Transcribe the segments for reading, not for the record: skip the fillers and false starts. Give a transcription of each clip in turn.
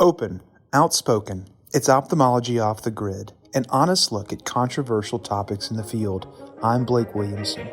Open, outspoken, it's ophthalmology off the grid, an honest look at controversial topics in the field. I'm Blake Williamson.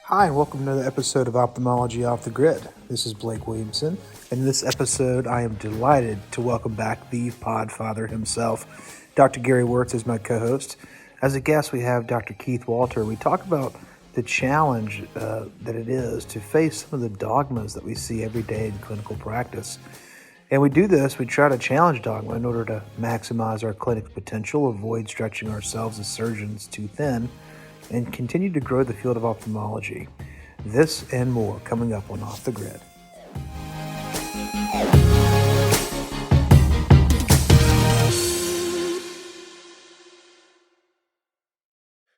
Hi, and welcome to another episode of Ophthalmology Off the Grid. This is Blake Williamson, and in this episode, I am delighted to welcome back the podfather himself. Dr. Gary Wörtz is my co-host. As a guest, we have Dr. Keith Walter. We talk about the challenge that it is to face some of the dogmas that we see every day in clinical practice. And we do this, we try to challenge dogma in order to maximize our clinic's potential, avoid stretching ourselves as surgeons too thin, and continue to grow the field of ophthalmology. This and more coming up on Off the Grid.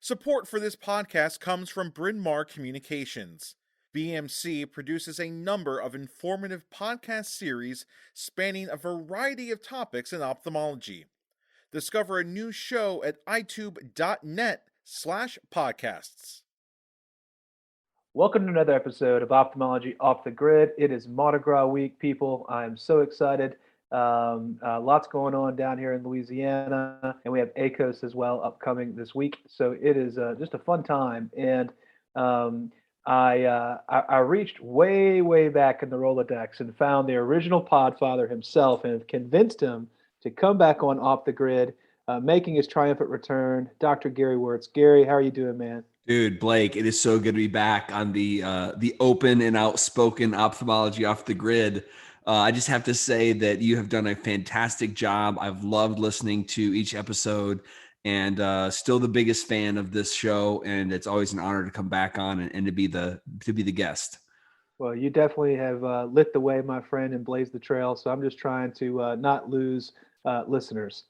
Support for this podcast comes from Bryn Mawr Communications. BMC produces a number of informative podcast series spanning a variety of topics in ophthalmology. Discover a new show at itube.net/podcasts. Welcome to another episode of Ophthalmology Off the Grid. It is Mardi Gras week, people. I'm so excited. Lots going on down here in Louisiana, and we have ACOS as well upcoming this week. So it is just a fun time. And I reached way back in the Rolodex and found the original podfather himself and have convinced him to come back on Off the Grid, making his triumphant return. Dr. Gary Wörtz. Gary, how are you doing, man? Dude, Blake, it is so good to be back on the open and outspoken Ophthalmology Off the Grid. I just have to say that you have done a fantastic job. I've loved listening to each episode, and still the biggest fan of this show. And it's always an honor to come back on and to be the guest. Well, you definitely have lit the way, my friend, and blazed the trail. So I'm just trying to not lose listeners.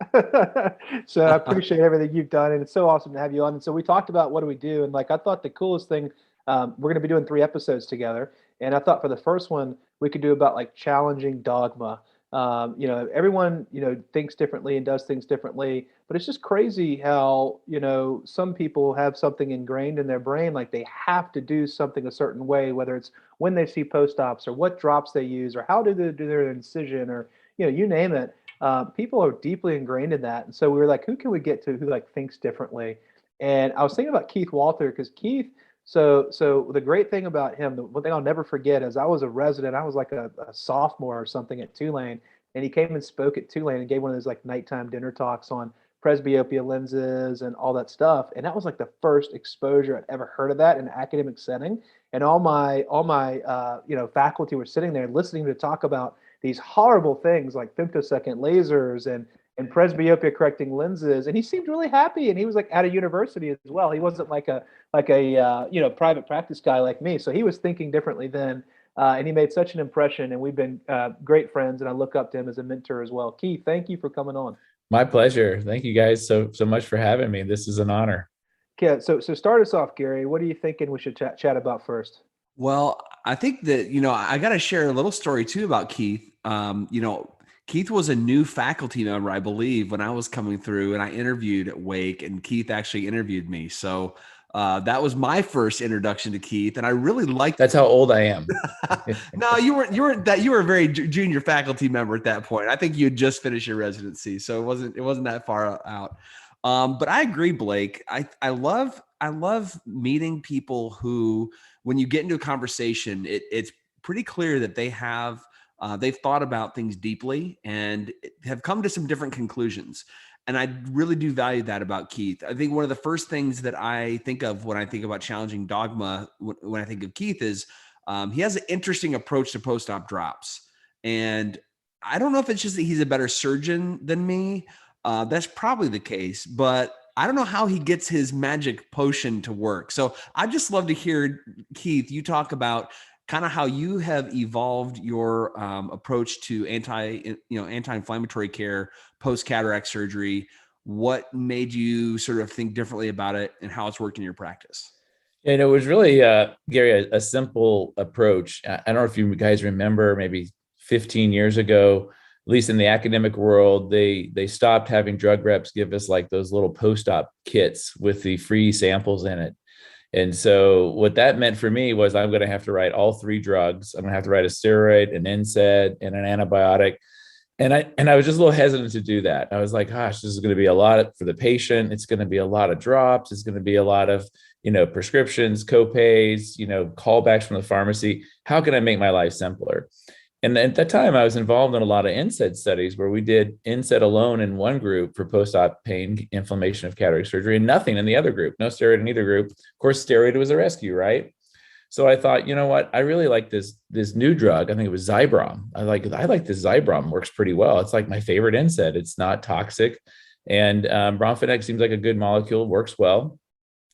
So I appreciate everything you've done, and it's so awesome to have you on. And so we talked about what do we do, and like I thought the coolest thing, we're going to be doing 3 episodes together, and I thought for the first one we could do about like challenging dogma. Everyone thinks differently and does things differently, but it's just crazy how some people have something ingrained in their brain, like they have to do something a certain way, whether it's when they see post-ops or what drops they use or how do they do their incision or you name it. People are deeply ingrained in that. And so we were like, who can we get to who like thinks differently? And I was thinking about Keith Walter, because Keith, so the great thing about him, the one thing I'll never forget is I was a resident, I was like a sophomore or something at Tulane, and he came and spoke at Tulane and gave one of those like nighttime dinner talks on presbyopia lenses and all that stuff. And that was like the first exposure I'd ever heard of that in an academic setting. And all my faculty were sitting there listening to talk about these horrible things like femtosecond lasers and presbyopia correcting lenses, and he seemed really happy, and he was like at a university as well. He wasn't like a private practice guy like me, so he was thinking differently then, and he made such an impression, and we've been great friends, and I look up to him as a mentor as well. Keith, thank you for coming on. My pleasure. Thank you guys so much for having me. This is an honor. Okay, so start us off, Gary. What are you thinking we should chat about first? Well, I think that, I got to share a little story too about Keith. Keith was a new faculty member, I believe, when I was coming through, and I interviewed at Wake, and Keith actually interviewed me. So that was my first introduction to Keith, and I really liked. That's how old I am. No, you were a very junior faculty member at that point. I think you had just finished your residency, so it wasn't that far out. But I agree, Blake. I love meeting people who, when you get into a conversation, it's pretty clear that they've thought about things deeply and have come to some different conclusions. And I really do value that about Keith. I think one of the first things that I think of when I think about challenging dogma, when I think of Keith, is he has an interesting approach to post-op drops. And I don't know if it's just that he's a better surgeon than me. That's probably the case, but I don't know how he gets his magic potion to work. So I'd just love to hear, Keith, you talk about kind of how you have evolved your approach to anti-inflammatory care post-cataract surgery. What made you sort of think differently about it and how it's worked in your practice? And it was really, Gary, a simple approach. I don't know if you guys remember, maybe 15 years ago, at least in the academic world, they stopped having drug reps give us like those little post-op kits with the free samples in it. And so what that meant for me was I'm going to have to write all 3 drugs. I'm going to have to write a steroid, an NSAID, and an antibiotic. And I was just a little hesitant to do that. I was like, gosh, this is going to be a lot for the patient. It's going to be a lot of drops. It's going to be a lot of, prescriptions, co-pays, callbacks from the pharmacy. How can I make my life simpler? And at that time, I was involved in a lot of NSAID studies where we did NSAID alone in one group for post-op pain, inflammation of cataract surgery, and nothing in the other group, no steroid in either group. Of course, steroid was a rescue, right? So I thought, you know what? I really like this new drug. I think it was Zybrom. I like this Zybrom. Works pretty well. It's like my favorite NSAID. It's not toxic, and Bronfenex seems like a good molecule. Works well.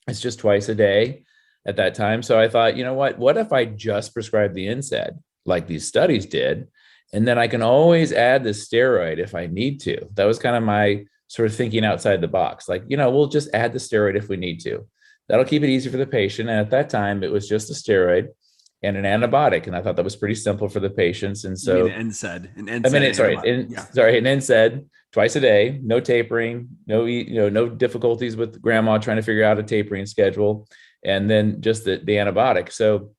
It's just twice a day at that time. So I thought, you know what? What if I just prescribe the NSAID like these studies did, and then I can always add the steroid if I need to. That was kind of my sort of thinking outside the box. Like, we'll just add the steroid if we need to. That'll keep it easy for the patient. And at that time, it was just a steroid and an antibiotic. And I thought that was pretty simple for the patients. And so an NSAID, an NSAID twice a day, no tapering, no difficulties with grandma trying to figure out a tapering schedule, and then just the antibiotic. So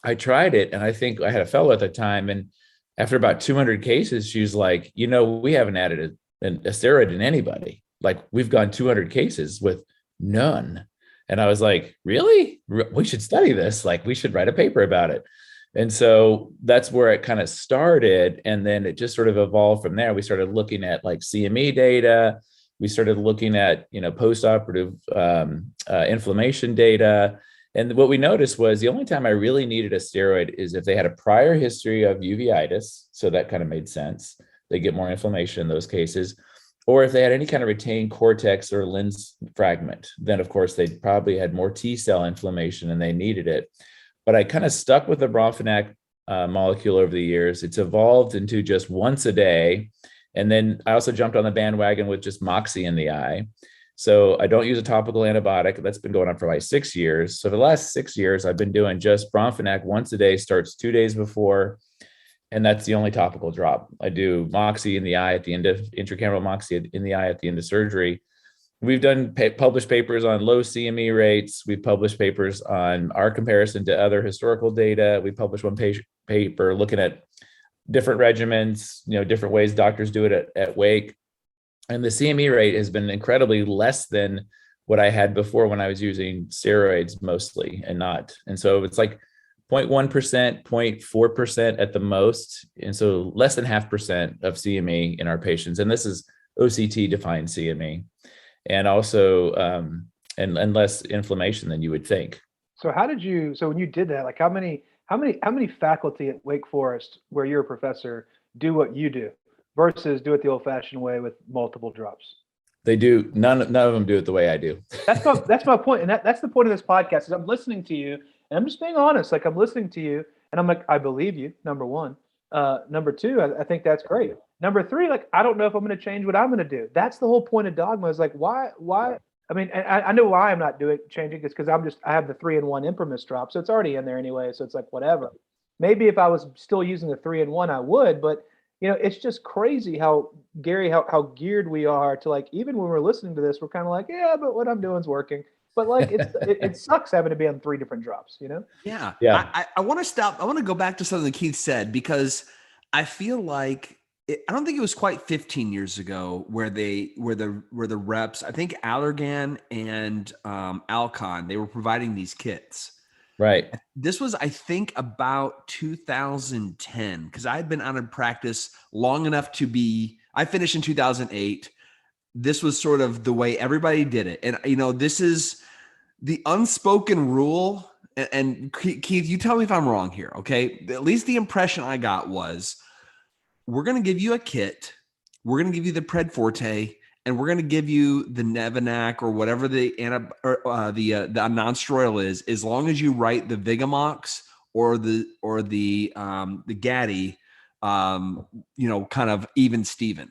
I tried it, and I think I had a fellow at the time, and after about 200 cases, she was like, we haven't added a steroid in anybody. Like, we've gone 200 cases with none. And I was like, really? We should study this. Like, we should write a paper about it. And so that's where it kind of started. And then it just sort of evolved from there. We started looking at like CME data. We started looking at, postoperative inflammation data. And what we noticed was the only time I really needed a steroid is if they had a prior history of uveitis. So that kind of made sense. They get more inflammation in those cases. Or if they had any kind of retained cortex or lens fragment, then of course they probably had more T cell inflammation and they needed it. But I kind of stuck with the Bronfenac molecule over the years. It's evolved into just once a day. And then I also jumped on the bandwagon with just Moxie in the eye. So I don't use a topical antibiotic. That's been going on for like 6 years. So for the last 6 years, I've been doing just Bronfenac once a day, starts 2 days before. And that's the only topical drop. I do Moxie in the eye at the end of intracameral Moxie in the eye at the end of surgery. We've done published papers on low CME rates. We've published papers on our comparison to other historical data. We published one paper looking at different regimens, different ways doctors do it at Wake. And the CME rate has been incredibly less than what I had before when I was using steroids mostly and not. And so it's like 0.1%, 0.4% at the most. And so less than 0.5% of CME in our patients. And this is OCT defined CME. And also, and less inflammation than you would think. So when you did that, like how many faculty at Wake Forest, where you're a professor, do what you do versus do it the old fashioned way with multiple drops? They do. None of them do it the way I do. That's my point. And that's the point of this podcast is I'm listening to you and I'm just being honest. Like I'm listening to you and I'm like, I believe you. Number one. Number two, I think that's great. Number three, like, I don't know if I'm going to change what I'm going to do. That's the whole point of dogma is like, why? I mean, I know why I'm not changing is because I have the 3-in-1 Imprimis drop. So it's already in there anyway. So it's like, whatever. Maybe if I was still using the 3-in-1, I would, but it's just crazy how geared we are to like, even when we're listening to this, we're kind of like, yeah, but what I'm doing is working. But like, it sucks having to be on 3 different drops, Yeah. Yeah. I want to stop. I want to go back to something that Keith said, because I feel like I don't think it was quite 15 years ago where the reps, I think Allergan and Alcon, they were providing these kits. Right. This was, I think, about 2010, because I had been out of practice long enough I finished in 2008. This was sort of the way everybody did it. And, this is the unspoken rule. And Keith, you tell me if I'm wrong here, okay? At least the impression I got was, we're going to give you a kit. We're going to give you the Predforte, and we're going to give you the Nevanac or whatever the non-steroidal is, as long as you write the Vigamox or the Gaddy, kind of even Steven.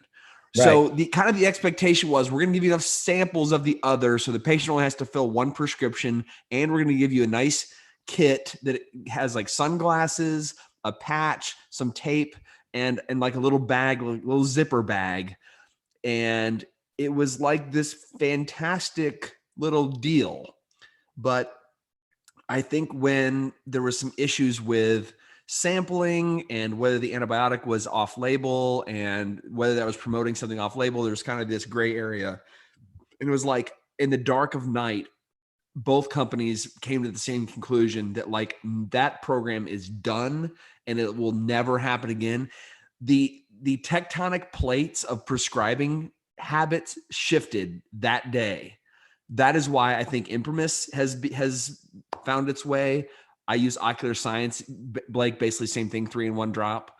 Right. So the expectation was, we're going to give you enough samples of the other, so the patient only has to fill one prescription, and we're going to give you a nice kit that has like sunglasses, a patch, some tape, and like a little bag, like a little zipper bag. And it was like this fantastic little deal. But I think when there was some issues with sampling and whether the antibiotic was off label and whether that was promoting something off label, there's kind of this gray area. And it was like in the dark of night, both companies came to the same conclusion that like that program is done and it will never happen again. The tectonic plates of prescribing habits shifted that day. That is why I think Imprimis has found its way. I use Ocular Science, Blake, basically same thing, 3-in-1 drop.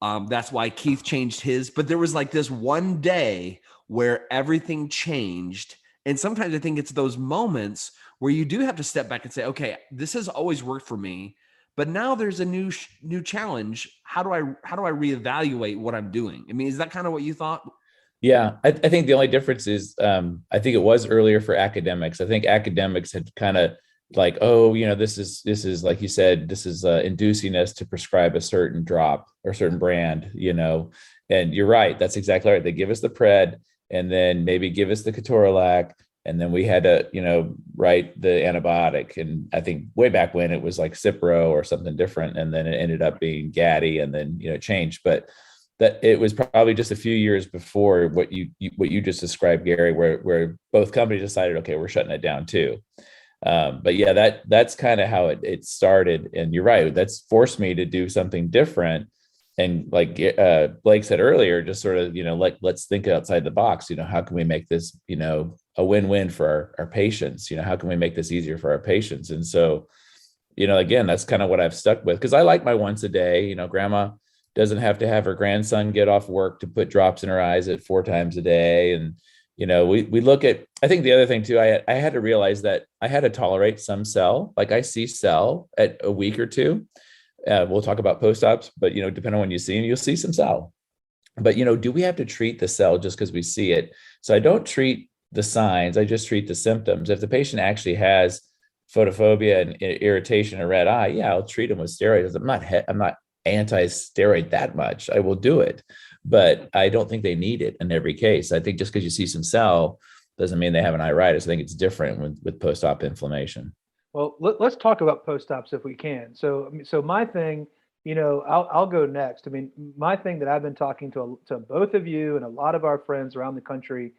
That's why Keith changed his. But there was like this one day where everything changed. And sometimes I think it's those moments where you do have to step back and say, okay, this has always worked for me, but now there's a new challenge. How do I reevaluate what I'm doing? I mean, is that kind of what you thought? Yeah, I think the only difference is I think it was earlier for academics. I think academics had kind of like, oh, this is like you said, this is inducing us to prescribe a certain drop or certain brand, and you're right. That's exactly right. They give us the pred and then maybe give us the ketorolac. And then we had to, write the antibiotic. And I think way back when it was like Cipro or something different. And then it ended up being Gaddy and then, it changed. But that it was probably just a few years before what you just described, Gary, where both companies decided, okay, we're shutting it down too. But yeah, that's kind of how it started. And you're right. That's forced me to do something different. And like Blake said earlier, just sort of, let's think outside the box. How can we make this, a win-win for our patients? How can we make this easier for our patients? And so, again, that's kind of what I've stuck with, because I like my once a day. Grandma doesn't have to have her grandson get off work to put drops in her eyes at 4 times a day. And, we look at, I think the other thing too, I had to realize that I had to tolerate some cell. Like I see cell at a week or two. We'll talk about post-ops, but, depending on when you see them, you'll see some cell. But, do we have to treat the cell just because we see it? So I don't treat the signs. I just treat the symptoms. If the patient actually has photophobia and irritation or red eye, yeah, I'll treat them with steroids. I'm not anti-steroid that much. I will do it, but I don't think they need it in every case. I think just because you see some cell doesn't mean they have an iritis. I think it's different with post-op inflammation. Well, let's talk about post-ops if we can. So my thing, I'll go next. I mean, my thing that I've been talking to both of you and a lot of our friends around the country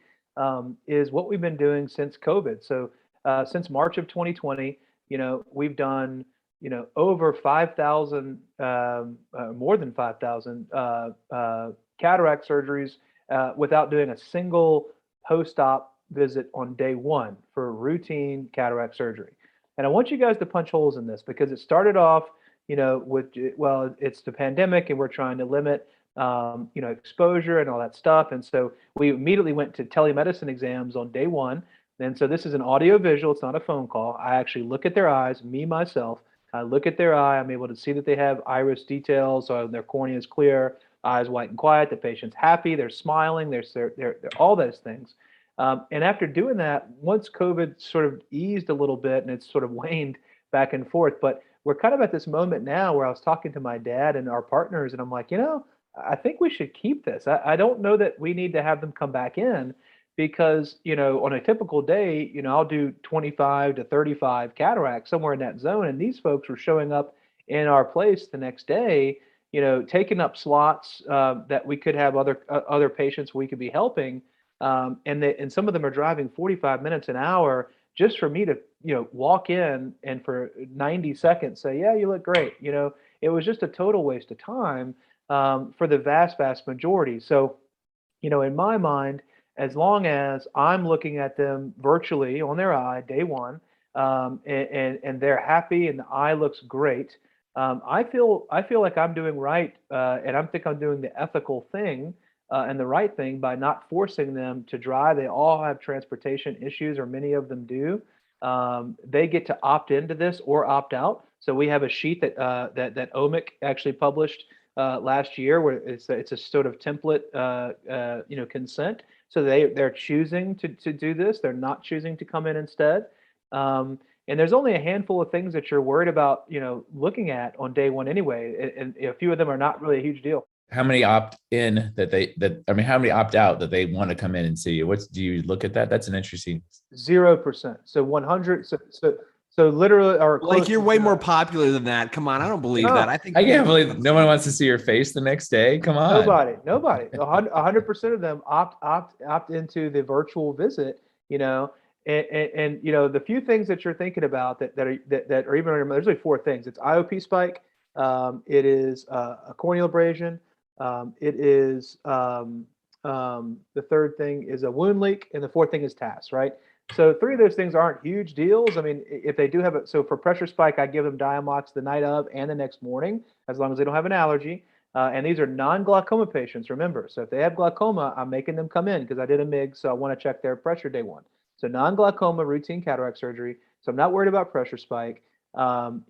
is what we've been doing since COVID. So since March of 2020, we've done, over 5,000, more than 5,000 cataract surgeries without doing a single post-op visit on day one for routine cataract surgery. And I want you guys to punch holes in this because it started off, with, well, it's the pandemic and we're trying to limit, exposure and all that stuff. And so we immediately went to telemedicine exams on day one. And so this is an audio visual. It's not a phone call. I actually look at their eyes, myself. I look at their eye. I'm able to see that they have iris details. So their cornea is clear, eyes white and quiet. The patient's happy. They're smiling. They're all those things. And after doing that, once COVID sort of eased a little bit and it's sort of waned back and forth, but we're kind of at this moment now where I was talking to my dad and our partners, and I'm like, I think we should keep this. I don't know that we need to have them come back in because, on a typical day, I'll do 25 to 35 cataracts, somewhere in that zone. And these folks were showing up in our place the next day, taking up slots that we could have other patients we could be helping. And some of them are driving 45 minutes an hour just for me to, walk in and for 90 seconds say, yeah, you look great. It was just a total waste of time for the vast, vast majority. So, in my mind, as long as I'm looking at them virtually on their eye, day one, and they're happy and the eye looks great, I feel like I'm doing right, and I think I'm doing the ethical thing and the right thing by not forcing them to drive. They all have transportation issues, or many of them do. They get to opt into this or opt out. So we have a sheet that OMIC actually published last year, where it's a sort of template, consent. So they're choosing to do this. They're not choosing to come in instead. And there's only a handful of things that you're worried about, looking at on day one anyway. And a few of them are not really a huge deal. How many opt in how many opt out that they want to come in and see you? Do you look at that? That's an interesting. 0%. So 100. So So literally, or Like close you're to way zero. more popular than that. Come on, I don't believe No. that. I think I can't believe no one wants to see your face the next day. Come on. Nobody. 100% of them opt into the virtual visit, and the few things that you're thinking about that are even, there's only four things. It's IOP spike. It is a corneal abrasion. It is the third thing is a wound leak, and the fourth thing is TAS, right? So three of those things aren't huge deals. I mean, if they do have it, so for pressure spike, I give them Diamox the night of and the next morning, as long as they don't have an allergy. And these are non-glaucoma patients, remember. So if they have glaucoma, I'm making them come in because I did a MIG, so I want to check their pressure day one. So non-glaucoma routine cataract surgery. So I'm not worried about pressure spike. For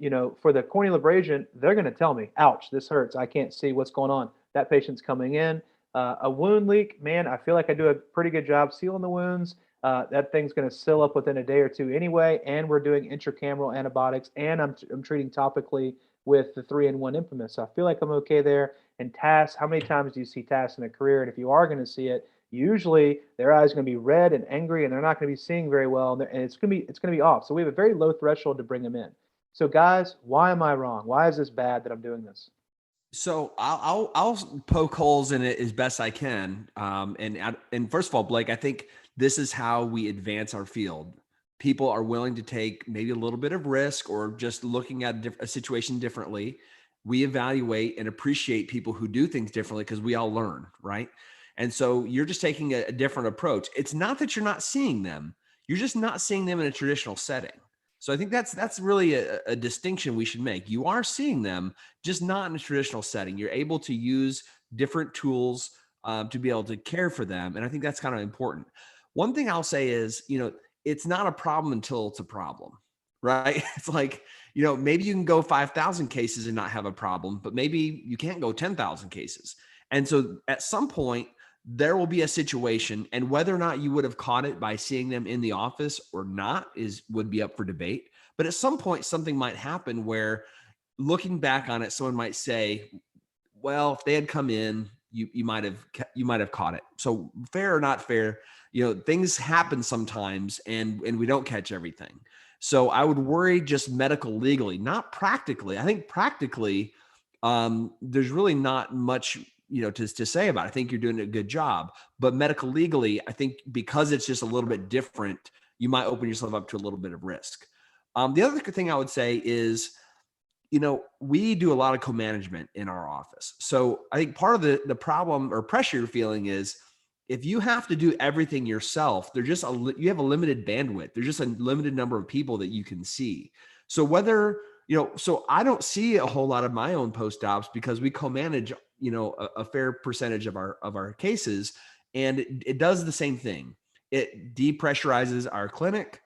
the corneal abrasion, they're going to tell me, ouch, this hurts. I can't see what's going on. That patient's coming in. A wound leak, man, I feel like I do a pretty good job sealing the wounds. That thing's going to seal up within a day or two anyway. And we're doing intracameral antibiotics, and I'm treating topically with the 3-in-1 Infamous. So I feel like I'm okay there. And TAS, how many times do you see TAS in a career? And if you are going to see it, usually their eyes are going to be red and angry, and they're not going to be seeing very well, and it's going to be off. So we have a very low threshold to bring them in. So guys, why am I wrong? Why is this bad that I'm doing this? So I'll poke holes in it as best I can. And first of all, Blake, I think this is how we advance our field. People are willing to take maybe a little bit of risk or just looking at a situation differently. We evaluate and appreciate people who do things differently because we all learn, right? And so you're just taking a different approach. It's not that you're not seeing them. You're just not seeing them in a traditional setting. So I think that's really a distinction we should make. You are seeing them, just not in a traditional setting. You're able to use different tools to be able to care for them. And I think that's kind of important. One thing I'll say is, it's not a problem until it's a problem, right? It's like, maybe you can go 5,000 cases and not have a problem, but maybe you can't go 10,000 cases. And so at some point, there will be a situation, and whether or not you would have caught it by seeing them in the office or not would be up for debate. But at some point, something might happen where, looking back on it, someone might say, well, if they had come in, you might have caught it. So fair or not fair, things happen sometimes, and we don't catch everything. So I would worry just medical legally, not practically. I think practically, there's really not much to say about it. I think you're doing a good job, but medical legally, I think because it's just a little bit different, you might open yourself up to a little bit of risk. The other thing I would say is, we do a lot of co-management in our office. So I think part of the problem or pressure you're feeling is, if you have to do everything yourself, you have a limited bandwidth. There's just a limited number of people that you can see. So so I don't see a whole lot of my own post-ops because we co-manage, a fair percentage of our cases, and it does the same thing. It depressurizes our clinic.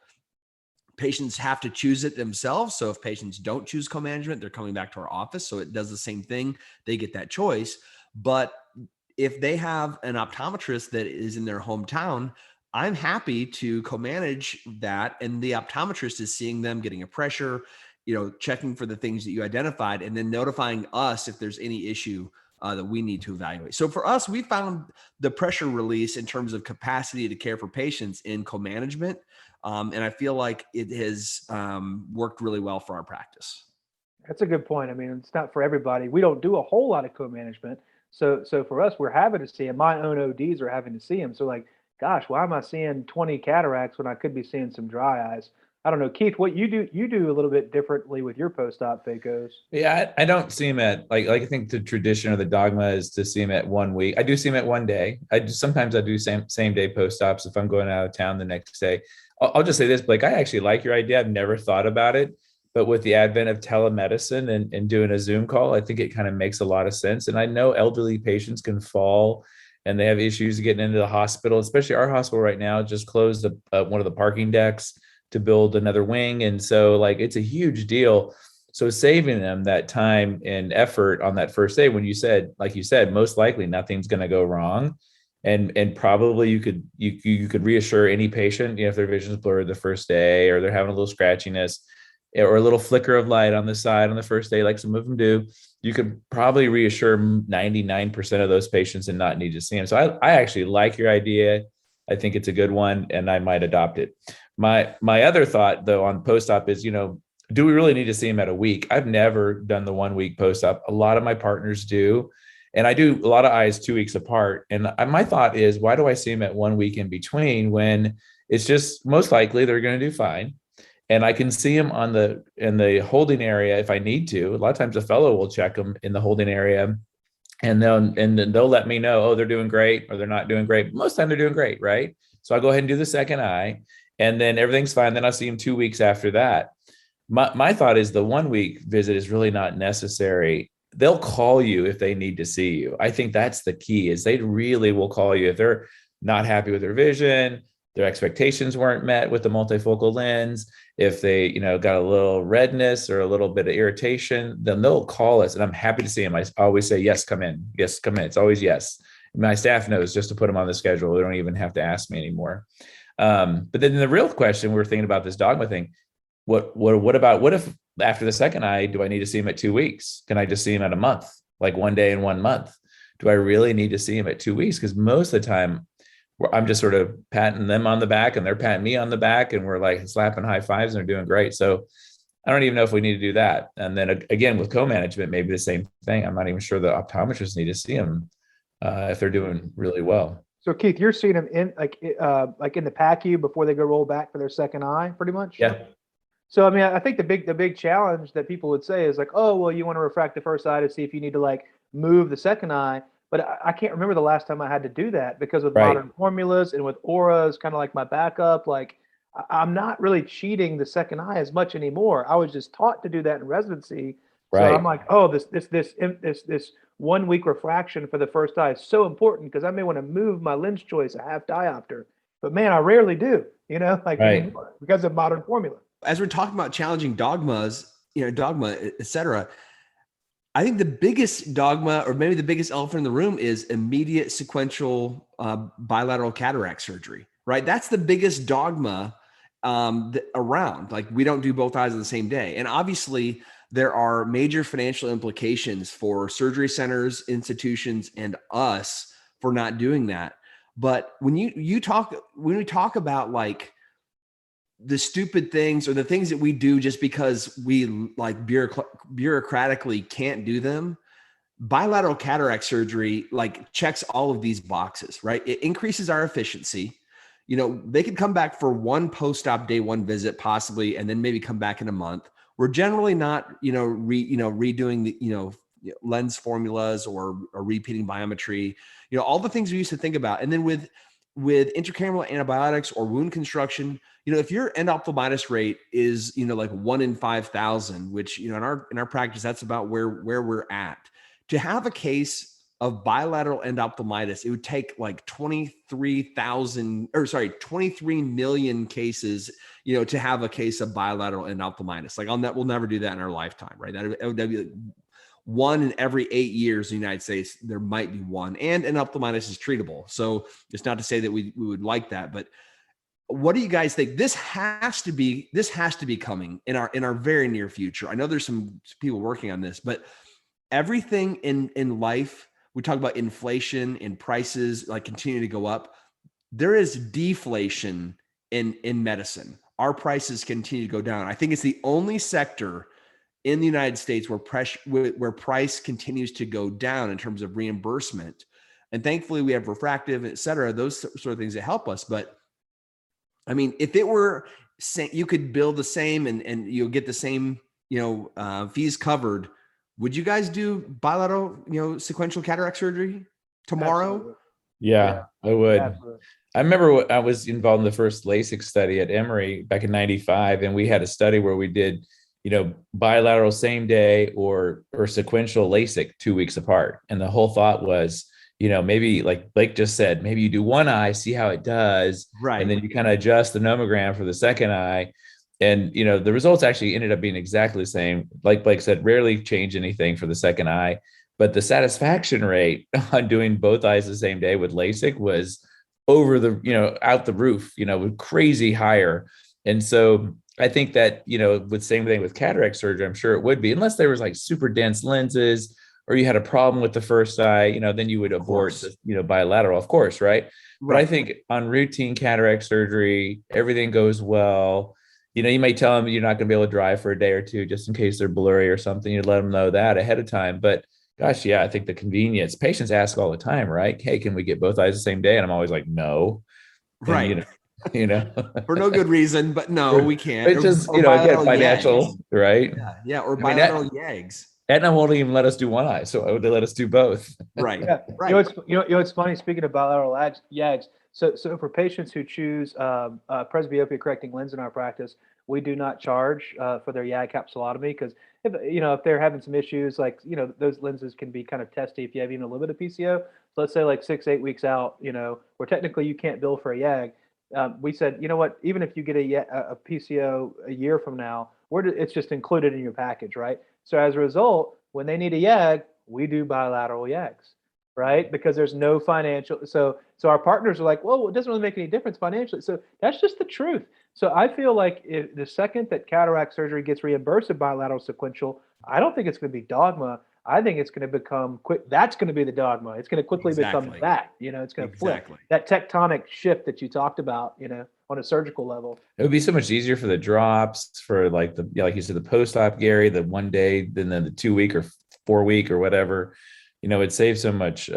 Patients have to choose it themselves. So if patients don't choose co-management, they're coming back to our office. So it does the same thing. They get that choice. But if they have an optometrist that is in their hometown, I'm happy to co-manage that. And the optometrist is seeing them, getting a pressure, checking for the things that you identified, and then notifying us if there's any issue that we need to evaluate. So for us, we found the pressure release in terms of capacity to care for patients in co-management. And I feel like it has worked really well for our practice. That's a good point. I mean, it's not for everybody. We don't do a whole lot of co-management. So for us, we're having to see them. My own ODs are having to see them. So like, gosh, why am I seeing 20 cataracts when I could be seeing some dry eyes? I don't know, Keith, what you do a little bit differently with your post-op phacos. Yeah, I don't see him at like I think the tradition or the dogma is to see him at 1 week. I do see him at 1 day. Sometimes I do same day post-ops if I'm going out of town the next day. I'll just say this, Blake, I actually like your idea. I've never thought about it, but with the advent of telemedicine and doing a Zoom call, I think it kind of makes a lot of sense. And I know elderly patients can fall and they have issues getting into the hospital, especially our hospital right now just closed one of the parking decks to build another wing. And so it's a huge deal. So saving them that time and effort on that first day, when you said, most likely nothing's going to go wrong. And probably you could reassure any patient, if their vision's blurred the first day, or they're having a little scratchiness or a little flicker of light on the side on the first day, like some of them do, you could probably reassure 99% of those patients and not need to see them. So I actually like your idea. I think it's a good one and I might adopt it. My other thought though on post-op is, do we really need to see him at a week? I've never done the 1 week post-op. A lot of my partners do. And I do a lot of eyes 2 weeks apart. And my thought is, why do I see him at 1 week in between when it's just most likely they're going to do fine? And I can see him in the holding area if I need to. A lot of times a fellow will check them in the holding area, and then they'll let me know, oh, they're doing great or they're not doing great. Most of the time they're doing great, right? So I'll go ahead and do the second eye, and then everything's fine. Then I'll see him 2 weeks after that. My thought is the 1 week visit is really not necessary. They'll call you if they need to see you. I think that's the key, is they really will call you if they're not happy with their vision, their expectations weren't met with the multifocal lens, if they, got a little redness or a little bit of irritation, then they'll call us, and I'm happy to see them. I always say, yes, come in. Yes, come in. It's always yes. My staff knows just to put them on the schedule. They don't even have to ask me anymore. But then the real question, we're thinking about this dogma thing. What if after the second eye, do I need to see him at 2 weeks? Can I just see him at a month, like 1 day in 1 month? Do I really need to see him at 2 weeks? Because most of the time I'm just sort of patting them on the back and they're patting me on the back, and we're like slapping high fives and they're doing great. So I don't even know if we need to do that. And then again, with co-management, maybe the same thing. I'm not even sure the optometrists need to see them if they're doing really well. So Keith, you're seeing them in like in the PACU before they go roll back for their second eye, pretty much? Yeah. So, I mean, I think the big challenge that people would say is like, oh, well, you want to refract the first eye to see if you need to like move the second eye. But I can't remember the last time I had to do that, because with modern formulas and with auras, kind of like my backup, like I'm not really cheating the second eye as much anymore. I was just taught to do that in residency. So I'm like, oh, this 1 week refraction for the first eye is so important, because I may want to move my lens choice a half diopter, but man, I rarely do, anymore, because of modern formula. As we're talking about challenging dogmas, dogma, et cetera, I think the biggest dogma, or maybe the biggest elephant in the room, is immediate sequential bilateral cataract surgery, right? That's the biggest dogma around. Like, we don't do both eyes on the same day. And obviously there are major financial implications for surgery centers, institutions, and us for not doing that. But when we talk about like the stupid things or the things that we do just because we like bureaucratically can't do them, bilateral cataract surgery like checks all of these boxes, right? It increases our efficiency. They could come back for one post-op day one visit possibly, and then maybe come back in a month. We're generally not, redoing the, lens formulas or repeating biometry, all the things we used to think about. And then with intracameral antibiotics or wound construction, if your endophthalmitis rate is, like 1 in 5,000, which, in our practice, that's about where we're at. To have a case of bilateral endophthalmitis, it would take like 23 million cases, to have a case of bilateral endophthalmitis. Like we'll never do that in our lifetime, right? That would be like 1 in every 8 years in the United States, there might be one. And endophthalmitis is treatable. So it's not to say that we would like that, but what do you guys think? This has to be coming in our very near future. I know there's some people working on this, but everything in life, we talk about inflation and prices like continue to go up. There is deflation in medicine. Our prices continue to go down. I think it's the only sector in the United States where price continues to go down in terms of reimbursement. And thankfully we have refractive, et cetera, those sort of things that help us. But I mean, if it were, you could bill the same and you'll get the same, fees covered, would you guys do bilateral, sequential cataract surgery tomorrow? Absolutely. Yeah, I would. Absolutely. I remember I was involved in the first LASIK study at Emory back in '95, and we had a study where we did, bilateral same day or sequential LASIK 2 weeks apart. And the whole thought was, maybe like Blake just said, maybe you do one eye, see how it does. Right. And then you kind of adjust the nomogram for the second eye. And, the results actually ended up being exactly the same. Like Blake said, rarely change anything for the second eye, but the satisfaction rate on doing both eyes the same day with LASIK was over the, out the roof, with crazy higher. And so I think that, with same thing with cataract surgery, I'm sure it would be, unless there was like super dense lenses or you had a problem with the first eye, then you would abort the, bilateral, of course, right? But I think on routine cataract surgery, everything goes well. You might tell them you're not going to be able to drive for a day or two just in case they're blurry or something. You let them know that ahead of time. But gosh, yeah, I think the convenience, patients ask all the time, right? Hey, can we get both eyes the same day? And I'm always like, no. Right. And, for no good reason, but no, we can't. It's just, again, financial, right? Yeah. Or bilateral yags. Aetna won't even let us do one eye, so they let us do both. Right. Yeah. Right. It's funny. Speaking of bilateral yags, so for patients who choose presbyopia correcting lens in our practice, we do not charge for their YAG capsulotomy because if they're having some issues, like those lenses can be kind of testy if you have even a little bit of PCO. So let's say like 6-8 weeks out, where technically you can't bill for a YAG. We said, you know what? Even if you get a PCO a year from now, it's just included in your package, right? So as a result, when they need a YAG, we do bilateral YAGs, right? Because there's no financial. So our partners are like, well, it doesn't really make any difference financially. So that's just the truth. So I feel like if the second that cataract surgery gets reimbursed at bilateral sequential, I don't think it's going to be dogma. I think it's going to become quick. That's going to be the dogma. It's going to quickly become that. It's going to flip that tectonic shift that you talked about. On a surgical level, it would be so much easier for the drops, for like like you said, the post-op, Gary, the 1 day, then the 2 week or 4 week or whatever. It saves so much,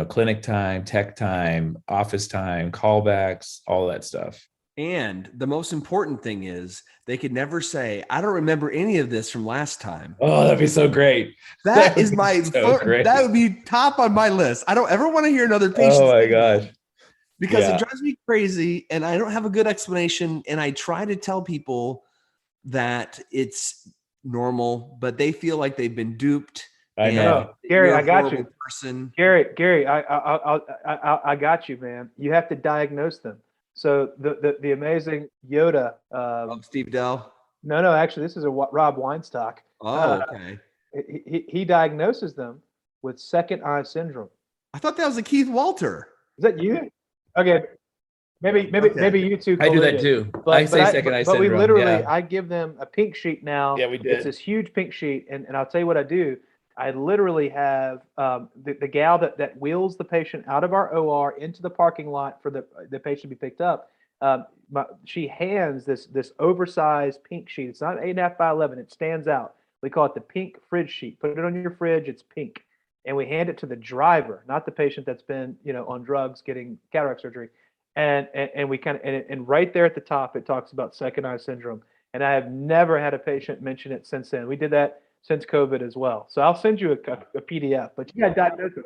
clinic time, tech time, office time, callbacks, all that stuff. And the most important thing is they could never say, I don't remember any of this from last time. Oh, that'd be so great. That is my, that would be top on my list. I don't ever want to hear another patient. Oh my gosh. Because it drives me crazy and I don't have a good explanation. And I try to tell people that it's normal, but they feel like they've been duped. I know. Gary, I got you. Gary, I got you, man. You have to diagnose them. So the amazing Yoda. Steve Dell? No, actually, this is a Rob Weinstock. Oh, okay. He diagnoses them with second eye syndrome. I thought that was a Keith Walter. Is that you? Okay, maybe you two. I do that too. I say second eye syndrome. But we literally, I give them a pink sheet now. Yeah, we did. It's this huge pink sheet, and I'll tell you what I do. I literally have the gal that wheels the patient out of our OR into the parking lot for the patient to be picked up. She hands this oversized pink sheet. It's not 8.5 by 11. It stands out. We call it the pink fridge sheet. Put it on your fridge. It's pink. And we hand it to the driver, not the patient that's been, on drugs getting cataract surgery. And we and right there at the top, it talks about second eye syndrome. And I have never had a patient mention it since then. We did that since COVID as well. So I'll send you a PDF, but you got to diagnose it.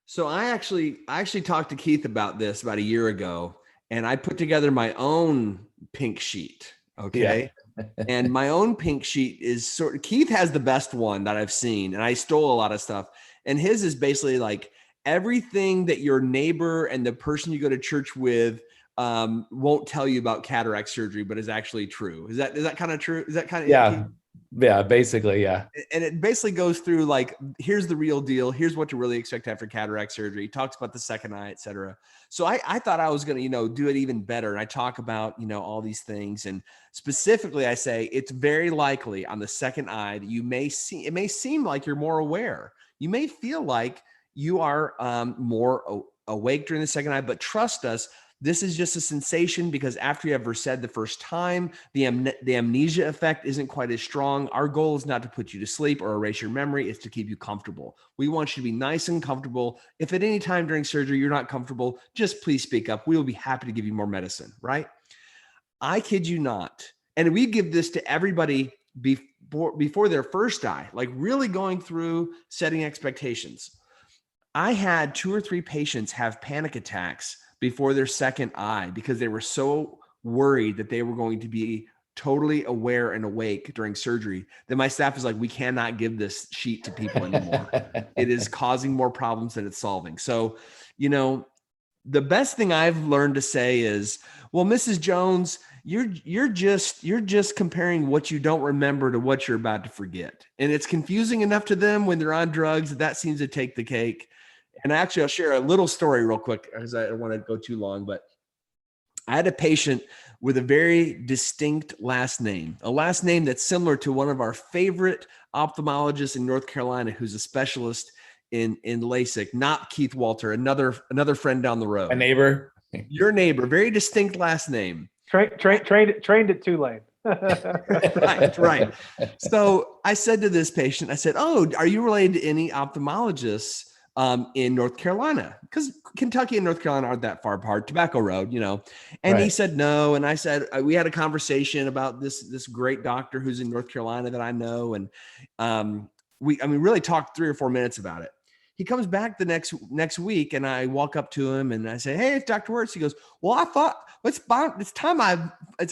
So I actually talked to Keith about this about a year ago, and I put together my own pink sheet. Okay. Yeah. And my own pink sheet is Keith has the best one that I've seen, and I stole a lot of stuff. And his is basically like everything that your neighbor and the person you go to church with won't tell you about cataract surgery, but is actually true. Is that kind of true? Is that kind of Yeah, basically, yeah. And it basically goes through like, here's the real deal. Here's what to really expect after cataract surgery. He talks about the second eye, et cetera. So I thought I was going to, do it even better. And I talk about, all these things. And specifically, I say it's very likely on the second eye that it may seem like you're more aware. You may feel like you are more awake during the second eye, but trust us, this is just a sensation because after you have Versed the first time, the amnesia effect isn't quite as strong. Our goal is not to put you to sleep or erase your memory. It's to keep you comfortable. We want you to be nice and comfortable. If at any time during surgery you're not comfortable, just please speak up. We will be happy to give you more medicine, right? I kid you not. And we give this to everybody before their first eye, like really going through setting expectations. I had 2 or 3 patients have panic attacks before their second eye because they were so worried that they were going to be totally aware and awake during surgery that my staff is like, we cannot give this sheet to people anymore. It is causing more problems than it's solving. So, the best thing I've learned to say is, well, Mrs. Jones, you're just comparing what you don't remember to what you're about to forget. And it's confusing enough to them when they're on drugs that seems to take the cake. And actually, I'll share a little story real quick because I don't want to go too long. But I had a patient with a very distinct last name, a last name that's similar to one of our favorite ophthalmologists in North Carolina, who's a specialist in LASIK, not Keith Walter, another friend down the road. My neighbor. Your neighbor, very distinct last name. Trained at Tulane. Right. So I said to this patient, I said, "Oh, are you related to any ophthalmologists in North Carolina? Because Kentucky and North Carolina aren't that far apart, Tobacco Road, you know." And he said no. And I said, we had a conversation about this great doctor who's in North Carolina that I know. And we really talked 3 or 4 minutes about it. He comes back the next week, and I walk up to him and I say, "Hey, it's Dr. Wörtz." He goes, "Well, I thought it's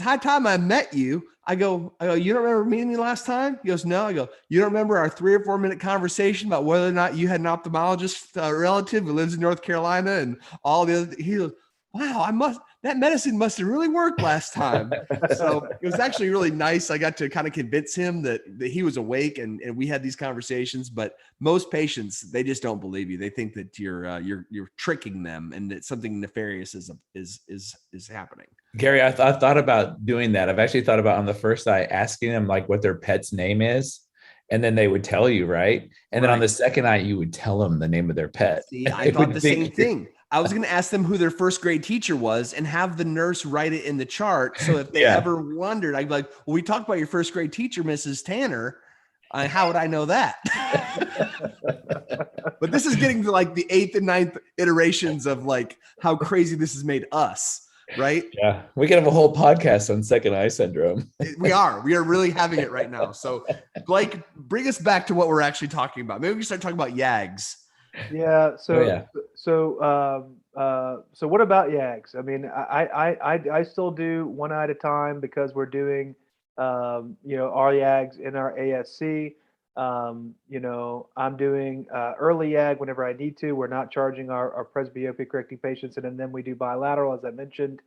high time I met you." I go, "You don't remember meeting me last time?" He goes, "No." I go, "You don't remember our 3 or 4 minute conversation about whether or not you had an ophthalmologist relative who lives in North Carolina and all the other?" He goes, "Wow, that medicine must have really worked last time." So it was actually really nice. I got to kind of convince him that he was awake and we had these conversations. But most patients, they just don't believe you. They think that you're tricking them and that something nefarious is happening. Gary, I thought about doing that. I've actually thought about on the first eye asking them like what their pet's name is, and then they would tell you, right? And then on the second eye, you would tell them the name of their pet. See, I thought the same thing. I was going to ask them who their first grade teacher was and have the nurse write it in the chart. So if they ever wondered, I'd be like, "Well, we talked about your first grade teacher, Mrs. Tanner. How would I know that?" But this is getting to like the 8th and 9th iterations of like how crazy this has made us, right? Yeah. We could have a whole podcast on second eye syndrome. We are really having it right now. So Blake, bring us back to what we're actually talking about. Maybe we can start talking about YAGs. Yeah. So what about YAGs? I mean, I still do one eye at a time because we're doing, our YAGs in our ASC. I'm doing early YAG whenever I need to. We're not charging our presbyopia correcting patients, and then we do bilateral, as I mentioned.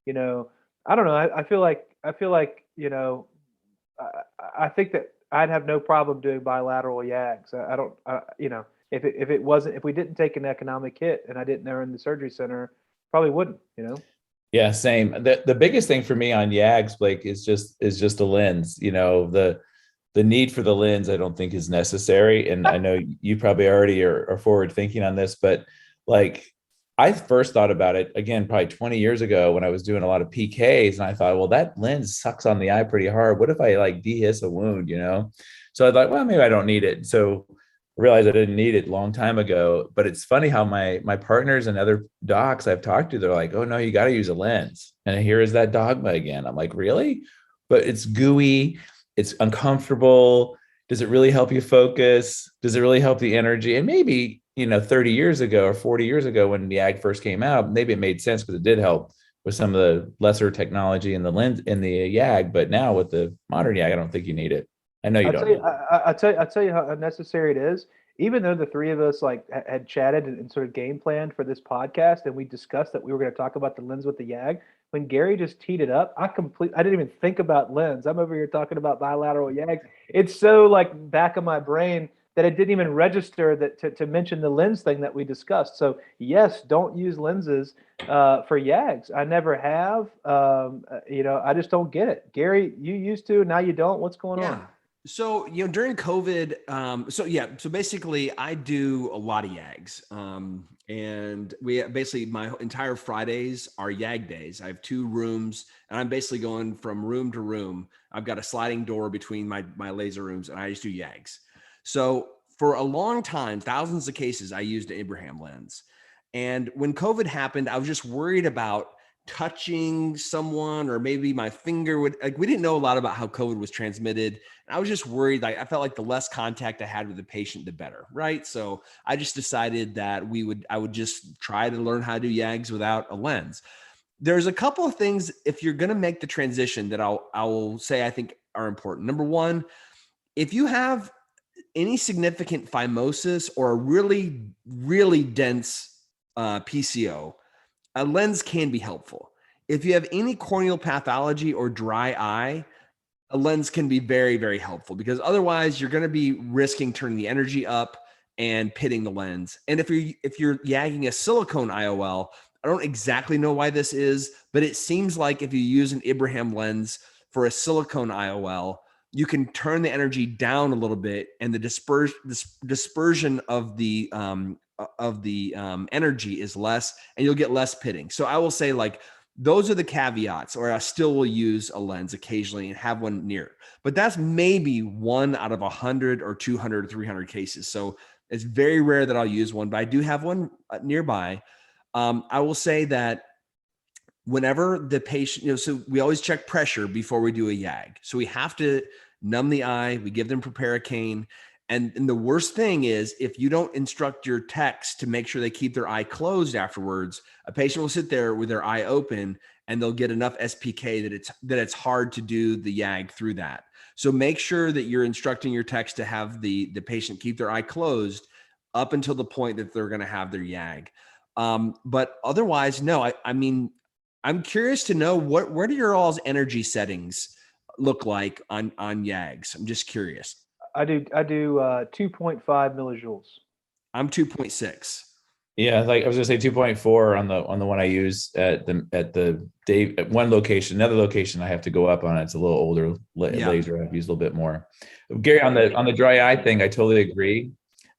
I don't know. I feel like I think that I'd have no problem doing bilateral YAGs. If we didn't take an economic hit and I didn't earn the surgery center, probably wouldn't. Yeah, same. The biggest thing for me on YAGs, Blake, is just the lens. The need for the lens, I don't think is necessary. And I know you probably already are forward thinking on this, but like I first thought about it again, probably 20 years ago when I was doing a lot of PKs, and I thought, well, that lens sucks on the eye pretty hard. What if I like dehiss a wound, So I thought, well, maybe I don't need it. So I realized I didn't need it a long time ago. But it's funny how my partners and other docs I've talked to, they're like, "Oh no, you got to use a lens." And here is that dogma again. I'm like, really? But it's gooey. It's uncomfortable. Does it really help you focus? Does it really help the energy? And maybe, 30 years ago or 40 years ago when the YAG first came out, maybe it made sense because it did help with some of the lesser technology in the lens in the YAG. But now with the modern YAG, I don't think you need it. I know you don't. I'll tell you how necessary it is. Even though the three of us had chatted and sort of game planned for this podcast, and we discussed that we were going to talk about the lens with the YAG, when Gary just teed it up, I didn't even think about lens. I'm over here talking about bilateral YAGs. It's so back of my brain that it didn't even register that to mention the lens thing that we discussed. So yes, don't use lenses for YAGs. I never have. I just don't get it. Gary, you used to, now you don't. What's going on? So, during COVID, so basically I do a lot of YAGs. And my entire Fridays are YAG days. I have 2 rooms and I'm basically going from room to room. I've got a sliding door between my laser rooms and I just do YAGs. So for a long time, thousands of cases, I used an Abraham lens. And when COVID happened, I was just worried about touching someone or maybe my finger would, we didn't know a lot about how COVID was transmitted. And I was just worried. I felt like the less contact I had with the patient, the better. Right. So I just decided that I would just try to learn how to do YAGs without a lens. There's a couple of things, if you're going to make the transition, that I will say I think are important. Number one, if you have any significant phimosis or a really, really dense PCO, a lens can be helpful. If you have any corneal pathology or dry eye, a lens can be very, very helpful because otherwise you're going to be risking turning the energy up and pitting the lens. And if you're YAGing a silicone IOL, I don't exactly know why this is, but it seems like if you use an Ibrahim lens for a silicone IOL, you can turn the energy down a little bit, and the dispersion of the energy is less, and you'll get less pitting. So I will say, like, those are the caveats, or I still will use a lens occasionally and have one near, but that's maybe 1 out of 100 or 200 or 300 cases. So it's very rare that I'll use one, but I do have one nearby. I will say that whenever the patient, so we always check pressure before we do a YAG. So we have to numb the eye. We give them proparacaine. And the worst thing is, if you don't instruct your techs to make sure they keep their eye closed afterwards, a patient will sit there with their eye open, and they'll get enough SPK that it's hard to do the YAG through that. So make sure that you're instructing your techs to have the patient keep their eye closed up until the point that they're going to have their YAG. But otherwise, no. I mean, I'm curious to know where do your all's energy settings look like on YAGs? I'm just curious. I do 2.5 millijoules. I'm 2.6. Yeah, like I was gonna say 2.4 on the one I use at one location. Another location I have to go up on. It's a little older laser. I've used a little bit more. Gary, on the dry eye thing, I totally agree.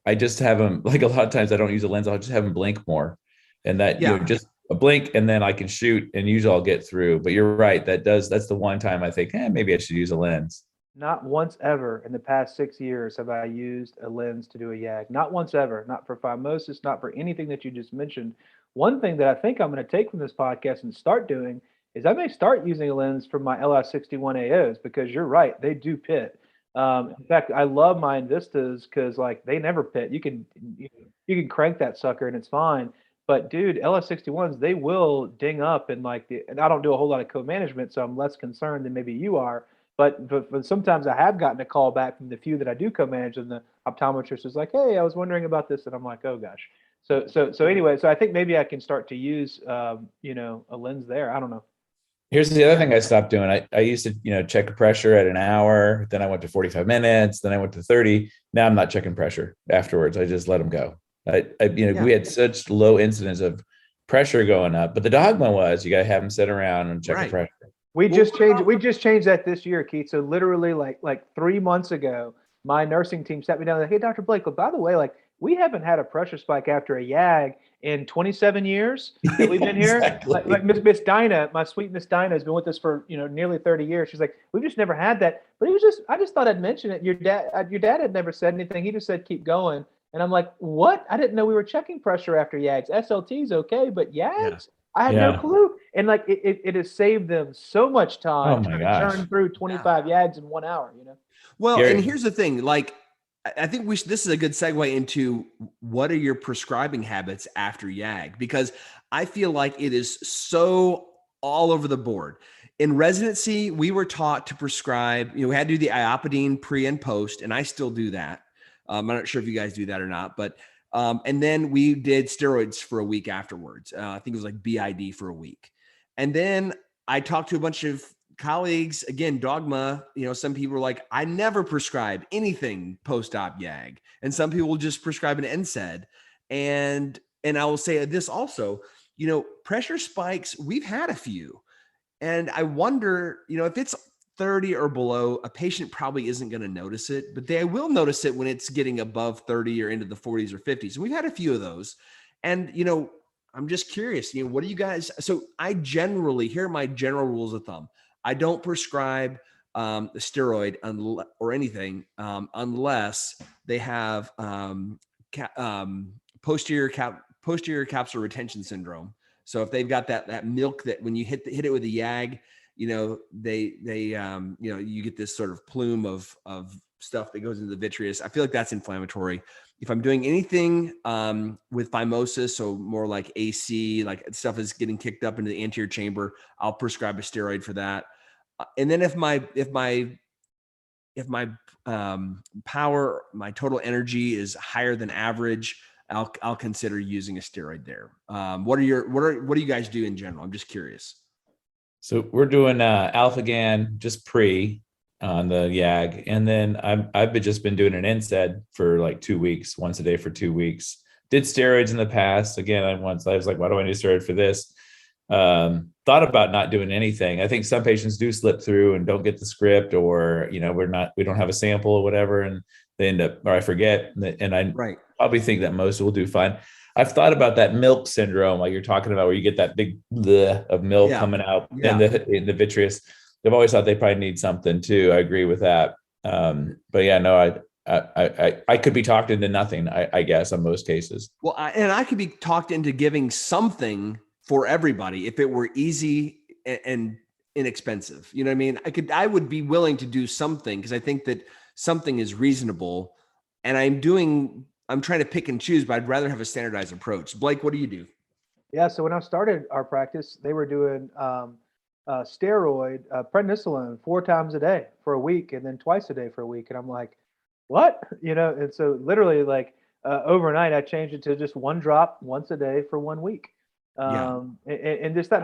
I just have them, like, a lot of times I don't use a lens. I'll just have them blink more, and that just a blink, and then I can shoot, and usually I'll get through. But you're right. That's the one time I think, maybe I should use a lens. Not once ever in the past 6 years have I used a lens to do a YAG. Not once ever. Not for phimosis, not for anything that you just mentioned. One thing that I think I'm going to take from this podcast and start doing is I may start using a lens for my LI61 AOs, because you're right, they do pit. In fact, I love my Invistas because, like, they never pit. You can crank that sucker and it's fine. But dude, LS61s, they will ding up, and and I don't do a whole lot of co-management, so I'm less concerned than maybe you are. But sometimes I have gotten a call back from the few that I do co-manage, and the optometrist is like, "Hey, I was wondering about this," and I'm like, "Oh gosh." So anyway, so I think maybe I can start to use a lens there. I don't know. Here's the other thing I stopped doing. I used to, check pressure at an hour. Then I went to 45 minutes. Then I went to 30. Now I'm not checking pressure afterwards. I just let them go. We had such low incidence of pressure going up, but the dogma was you got to have them sit around and check the pressure. We just changed that this year, Keith. So literally like 3 months ago, my nursing team sat me down and said, "Hey, Dr. Blake, well, by the way, like, we haven't had a pressure spike after a YAG in 27 years that we've been here." Exactly. Like Miss Dinah, my sweet Miss Dinah, has been with us for nearly 30 years. She's like, "We've just never had that." But I just thought I'd mention it. Your dad had never said anything. He just said keep going. And I'm like, "What? I didn't know we were checking pressure after YAGs. SLT's okay, but YAGs?" I had no clue. And like it has saved them so much time to churn through 25 YAGs in 1 hour, Well, and here's the thing, like, I think this is a good segue into what are your prescribing habits after YAG, because I feel like it is so all over the board. In residency, we were taught to prescribe, we had to do the iopidine pre and post, and I still do that. I'm not sure if you guys do that or not, but and then we did steroids for a week afterwards. I think it was like BID for a week. And then I talked to a bunch of colleagues, again, dogma, some people were like, I never prescribe anything post-op YAG. And some people will just prescribe an NSAID. And I will say this also, pressure spikes, we've had a few. And I wonder, if it's 30 or below, a patient probably isn't going to notice it, but they will notice it when it's getting above 30 or into the 40s or 50s. And we've had a few of those. And, I'm just curious, what do you guys, so here are my general rules of thumb. I don't prescribe the steroid or anything unless they have posterior capsular retention syndrome. So if they've got that milk that when you hit it with a YAG, you get this sort of plume of stuff that goes into the vitreous. I feel like that's inflammatory. If I'm doing anything with phimosis, so more like AC, like stuff is getting kicked up into the anterior chamber, I'll prescribe a steroid for that. And then if my power, my total energy is higher than average, I'll consider using a steroid there. What do you guys do in general? I'm just curious. So we're doing Alpha-GAN just pre on the YAG, and then I've just been doing an NSAID for like 2 weeks, once a day for 2 weeks. did steroids in the past. Again, I was like, why do I need a steroid for this? Thought about not doing anything. I think some patients do slip through and don't get the script, or, we don't have a sample or whatever, and they end up, or I forget. And I probably think that most will do fine. I've thought about that milk syndrome, like you're talking about, where you get that big bleh of milk coming out in the vitreous. I've always thought they probably need something too. I agree with that. But yeah, no, I could be talked into nothing, I guess, in most cases. Well, I could be talked into giving something for everybody if it were easy and inexpensive. You know what I mean? I would be willing to do something, because I think that something is reasonable, and I'm trying to pick and choose, but I'd rather have a standardized approach. Blake, what do you do? Yeah. So when I started our practice, they were doing steroid prednisolone 4 times a day for a week, and then twice a day for a week. And I'm like, what? And so literally, like, overnight, I changed it to just 1 drop once a day for 1 week. And just that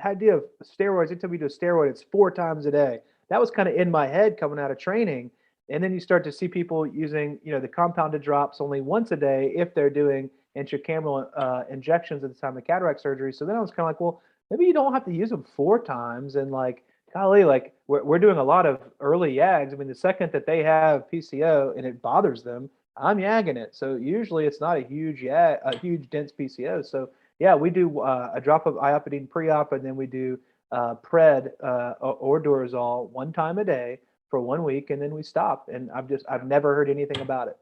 idea of steroids, anytime we do a steroid, it's 4 times a day. That was kind of in my head coming out of training. And then you start to see people using, the compounded drops only once a day if they're doing intracameral injections at the time of cataract surgery. So then I was kind of like, well, maybe you don't have to use them 4 times. And like, golly, like we're doing a lot of early yags. I mean, the second that they have PCO and it bothers them, I'm yagging it. So usually it's not a huge dense PCO. So yeah, we do a drop of iopidine pre-op, and then we do pred or Durezol 1 time a day for 1 week, and then we stop. And I've never heard anything about it.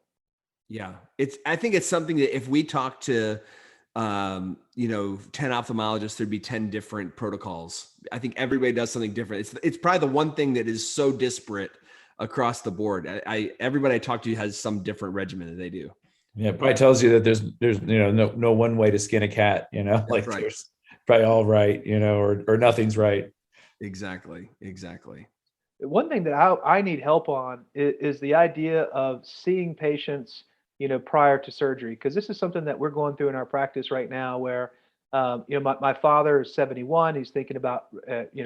Yeah, I think it's something that if we talk to 10 ophthalmologists, there'd be 10 different protocols. I think everybody does something different. It's probably the one thing that is so disparate across the board. Everybody I talk to has some different regimen that they do. Yeah, it probably tells you that there's no one way to skin a cat, like right. There's probably all right, or nothing's right. Exactly. One thing that I need help on is the idea of seeing patients, prior to surgery, because this is something that we're going through in our practice right now, where, my father is 71. He's thinking about,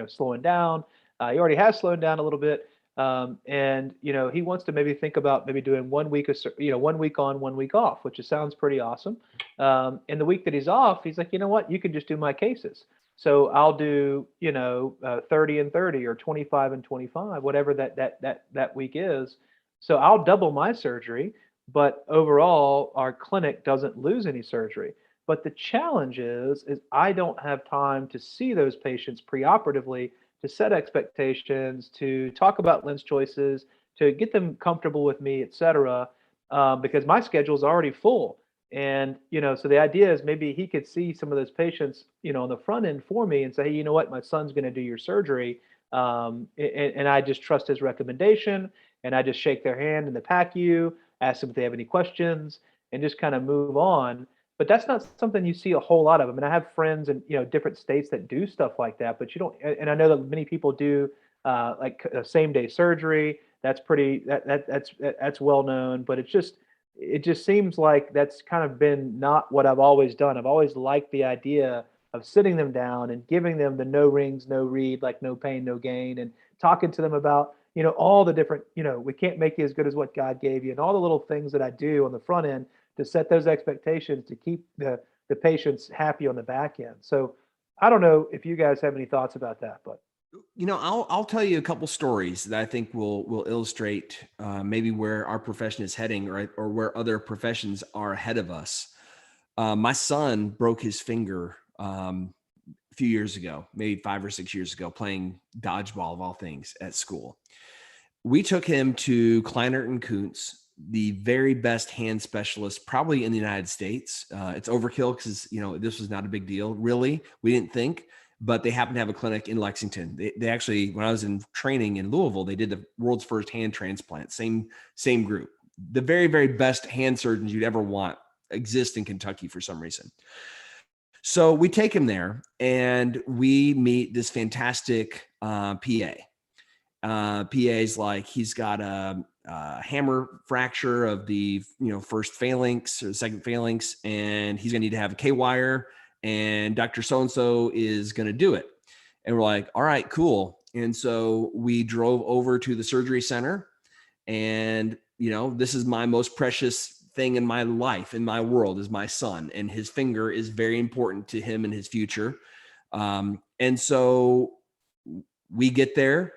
slowing down. He already has slowed down a little bit. And he wants to maybe think about maybe doing 1 week of 1 week on, 1 week off, which sounds pretty awesome. And the week that he's off, he's like, you know what, you can just do my cases. So I'll do 30 and 30 or 25 and 25, whatever that week is. So I'll double my surgery, but overall our clinic doesn't lose any surgery. But the challenge is I don't have time to see those patients preoperatively, to set expectations, to talk about lens choices, to get them comfortable with me, et cetera, because my schedule is already full. And, so the idea is maybe he could see some of those patients, on the front end for me and say, hey, you know what, my son's going to do your surgery. And I just trust his recommendation, and I just shake their hand in the PACU, ask them if they have any questions, and just kind of move on. But that's not something you see a whole lot of. I mean, I have friends in different states that do stuff like that, but you don't. And I know that many people do like same day surgery. That's that's well known. But it just seems like that's kind of been not what I've always done. I've always liked the idea of sitting them down and giving them the no rings, no read, like no pain, no gain, and talking to them about all the different we can't make you as good as what God gave you, and all the little things that I do on the front end to set those expectations to keep the patients happy on the back end. So I don't know if you guys have any thoughts about that, but I'll tell you a couple stories that I think will illustrate maybe where our profession is heading, or where other professions are ahead of us. My son broke his finger a few years ago, maybe 5 or 6 years ago, playing dodgeball of all things at school. We took him to Kleinert and Kuntz, the very best hand specialist probably in the United States. It's overkill because this was not a big deal, really. We didn't think, but they happen to have a clinic in Lexington. They actually, when I was in training in Louisville, they did the world's first hand transplant. Same group. The very, very best hand surgeons you'd ever want exist in Kentucky for some reason. So we take him there, and we meet this fantastic PA. PA's like, he's got a hammer fracture of the first phalanx or the second phalanx, and he's gonna need to have a K-wire, and Dr. So-and-so is gonna do it. And we're like, all right, cool. And so we drove over to the surgery center, and this is my most precious thing in my life, in my world, is my son, and his finger is very important to him and his future. And so we get there,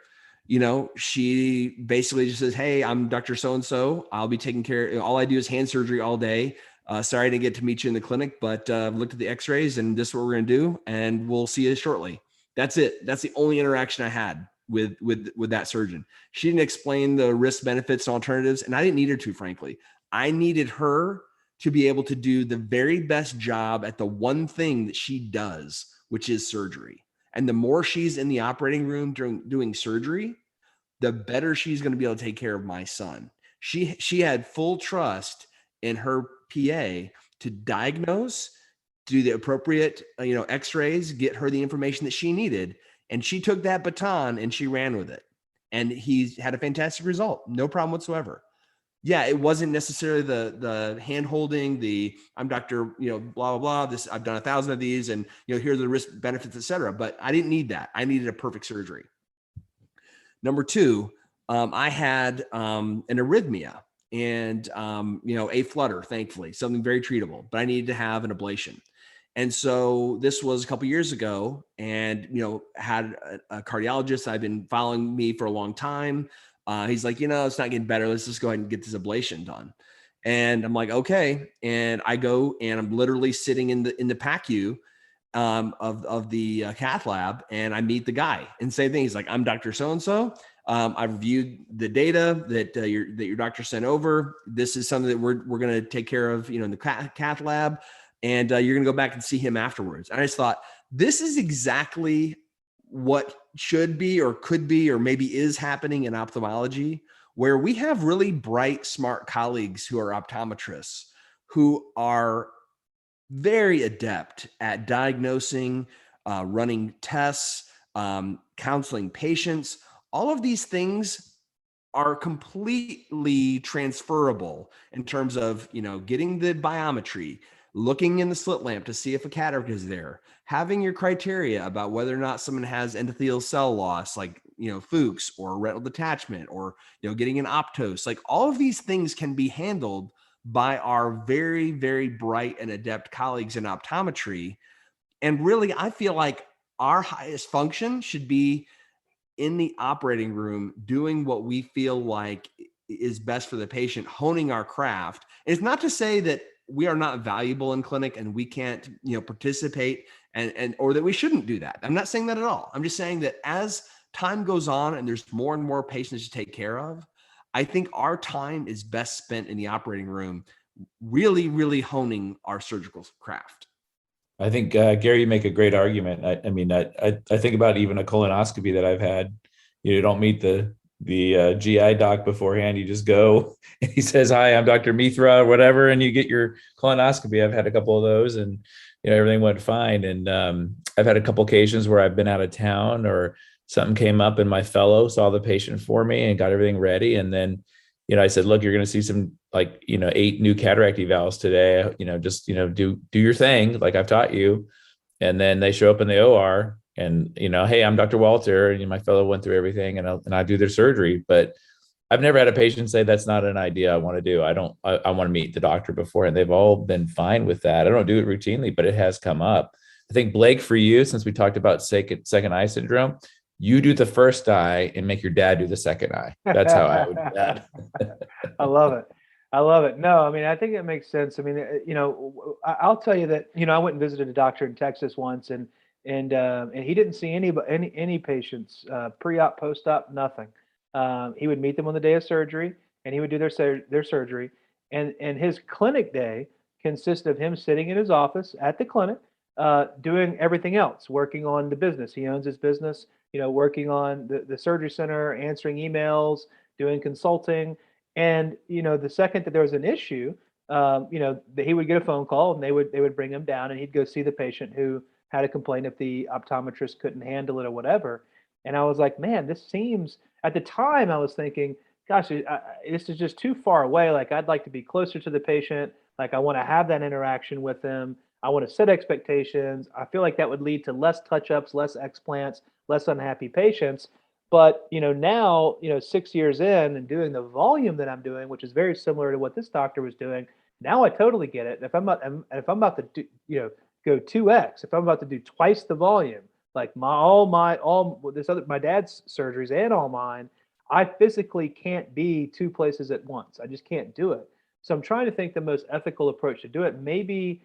she basically just says, "Hey, I'm Dr. So-and-so. I'll be taking care. All I do is hand surgery all day. Sorry I didn't get to meet you in the clinic, but I've looked at the x-rays and this is what we're going to do. And we'll see you shortly." That's it. That's the only interaction I had with that surgeon. She didn't explain the risk, benefits, and alternatives. And I didn't need her to, frankly. I needed her to be able to do the very best job at the one thing that she does, which is surgery. And the more she's in the operating room doing surgery, the better she's going to be able to take care of my son. She had full trust in her PA to diagnose, do the appropriate, x-rays, get her the information that she needed. And she took that baton and she ran with it. And he had a fantastic result. No problem whatsoever. Yeah, it wasn't necessarily the hand holding, I'm Dr. Blah, blah, blah. This, I've done 1,000 of these and, here are the risk benefits, et cetera. But I didn't need that. I needed a perfect surgery. Number two, I had an arrhythmia and, a flutter, thankfully, something very treatable, but I needed to have an ablation. And so this was a couple years ago, and, had a cardiologist. I've been following me for a long time. He's like, it's not getting better. Let's just go ahead and get this ablation done. And I'm like, okay. And I go and I'm literally sitting in the PACU of the cath lab, and I meet the guy and same thing. He's like, "I'm Dr. So-and-so. I've reviewed the data that your doctor sent over. This is something that we're going to take care of, in the cath lab. And you're going to go back and see him afterwards." And I just thought, this is exactly what should be or could be or maybe is happening in ophthalmology, where we have really bright, smart colleagues who are optometrists who are very adept at diagnosing, running tests, counseling patients. All of these things are completely transferable in terms of, getting the biometry, looking in the slit lamp to see if a cataract is there, having your criteria about whether or not someone has endothelial cell loss, like, Fuchs or retinal detachment, or, getting an optos. Like, all of these things can be handled by our very, very bright and adept colleagues in optometry. And really, I feel like our highest function should be in the operating room, doing what we feel like is best for the patient, honing our craft. And it's not to say that we are not valuable in clinic and we can't, participate and or that we shouldn't do that. I'm not saying that at all. I'm just saying that as time goes on and there's more and more patients to take care of, I think our time is best spent in the operating room, really, really honing our surgical craft. I think, Gary, you make a great argument. I think about even a colonoscopy that I've had. You don't meet the GI doc beforehand. You just go and he says, "Hi, I'm Dr. Mithra," or whatever, and you get your colonoscopy. I've had a couple of those, and everything went fine. And I've had a couple occasions where I've been out of town or something came up, and my fellow saw the patient for me and got everything ready. And then, I said, "Look, you're going to see some 8 new cataract evals today. Just do your thing like I've taught you." And then they show up in the OR. And, "Hey, I'm Dr. Walter." And my fellow went through everything and I do their surgery. But I've never had a patient say that's not an idea I want to do. I want to meet the doctor before. And they've all been fine with that. I don't do it routinely, but it has come up. I think, Blake, for you, since we talked about second eye syndrome, you do the first eye and make your dad do the second eye. That's how I would do that. I love it. No, I think it makes sense. I'll tell you that, I went and visited a doctor in Texas once, and he didn't see any patients, pre-op, post-op, nothing. He would meet them on the day of surgery, and he would do their surgery. And his clinic day consisted of him sitting in his office at the clinic, doing everything else, working on the business. He owns his business, working on the surgery center, answering emails, doing consulting. And, the second that there was an issue, he would get a phone call and they would bring him down, and he'd go see the patient who had a complaint if the optometrist couldn't handle it or whatever. And I was like, man, this seems, at the time I was thinking, gosh, this is just too far away. Like, I'd like to be closer to the patient. Like, I want to have that interaction with them. I want to set expectations. I feel like that would lead to less touch-ups, less explants, less unhappy patients. But, now, 6 years in and doing the volume that I'm doing, which is very similar to what this doctor was doing, Now I totally get it. If I'm about to do, go 2x, if I'm about to do twice the volume, like my dad's surgeries and all mine, I physically can't be two places at once. I just can't do it. So I'm trying to think the most ethical approach to do it. Maybe,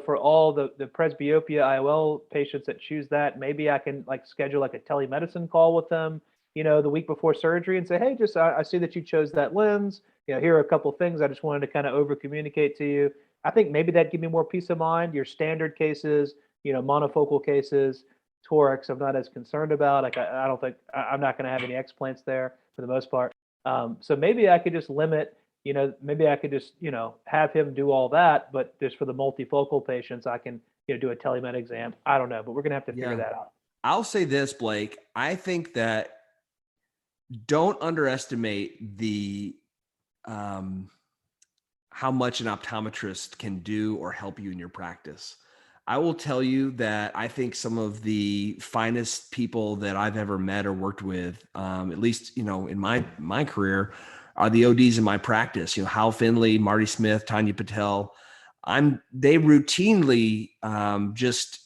for all the presbyopia IOL patients that choose that, maybe I can like schedule like a telemedicine call with them, the week before surgery and say, hey, just I see that you chose that lens. Here are a couple of things I just wanted to kind of over communicate to you. I think maybe that'd give me more peace of mind. Your standard cases, monofocal cases, torics, I'm not as concerned about. Like I don't think I'm not going to have any explants there for the most part. So maybe I could just limit. Maybe I could just, have him do all that, but just for the multifocal patients, I can, do a telemed exam. I don't know, but we're going to have to figure that out. I'll say this, Blake. I think that don't underestimate the how much an optometrist can do or help you in your practice. I will tell you that I think some of the finest people that I've ever met or worked with, at least, in my career, are the ODs in my practice. Hal Finley, Marty Smith, Tanya Patel. They routinely just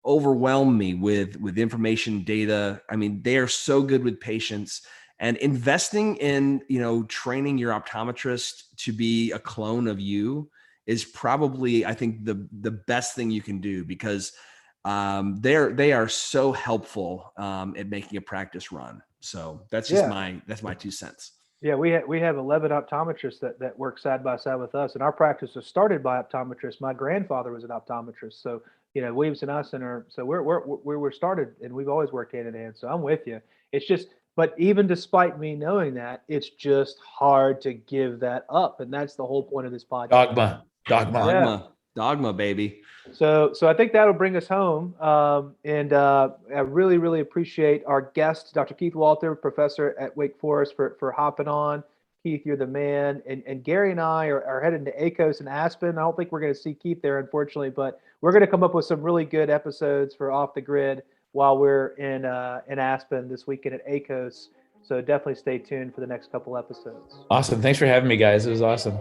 overwhelm me with information, data. I mean, they are so good with patients. And investing in, training your optometrist to be a clone of you is probably, I think, the best thing you can do, because they are so helpful at making a practice run. So that's just my 2 cents. Yeah, we have 11 optometrists that work side by side with us, and our practice was started by optometrists. My grandfather was an optometrist, so Williamson and us, so we were started, and we've always worked hand in hand. So I'm with you. It's just, but even despite me knowing that, it's just hard to give that up, and that's the whole point of this podcast. Dogma, baby. So I think that'll bring us home. And I really, really appreciate our guest, Dr. Keith Walter, professor at Wake Forest, for hopping on. Keith, you're the man. And Gary and I are headed to ACOS in Aspen. I don't think we're going to see Keith there, unfortunately, but we're going to come up with some really good episodes for Off the Grid while we're in Aspen this weekend at ACOS. So definitely stay tuned for the next couple episodes. Awesome. Thanks for having me, guys. It was awesome.